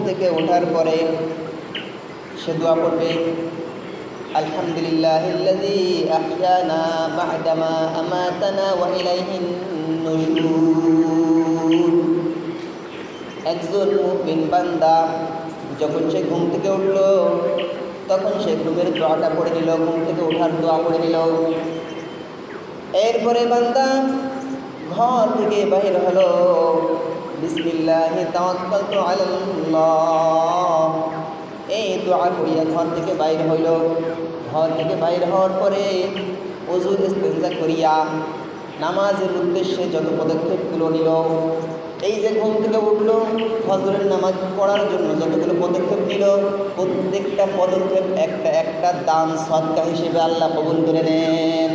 থেকে ওঠার পরে সে দোয়া পড়বে, আলহামদুলিল্লাহিল্লাযী আহইয়ানা বা'দা মা আমাতানা ওয়া ইলাইহিন নুশুর। একজন মুমিন বান্দা যখন সে ঘুম থেকে উঠল তখন সে ঘুমের দোয়াটা পড়ে নিল, ঘুম থেকে ওঠার দোয়া পড়ে নিল। এরপরে বান্দা ঘর থেকে বাহির হলো, বিসমিল্লাহি তাওয়াক্কালতু আলাল্লাহ, এই দোয়া পড়িয়া ঘর থেকে বাইর হইল। ঘর থেকে বাইর হওয়ার পরে ওযু ইস্তেনজা করিয়া নামাজের উদ্দেশ্যে যত পদক্ষেপগুলো নিল, এই যে ঘুম থেকে উঠল ফজরের নামাজ পড়ার জন্য যতগুলো পদক্ষেপ নিল, প্রত্যেকটা পদক্ষেপ একটা একটা দান সদকা হিসেবে আল্লাহ কবুল করে নেন।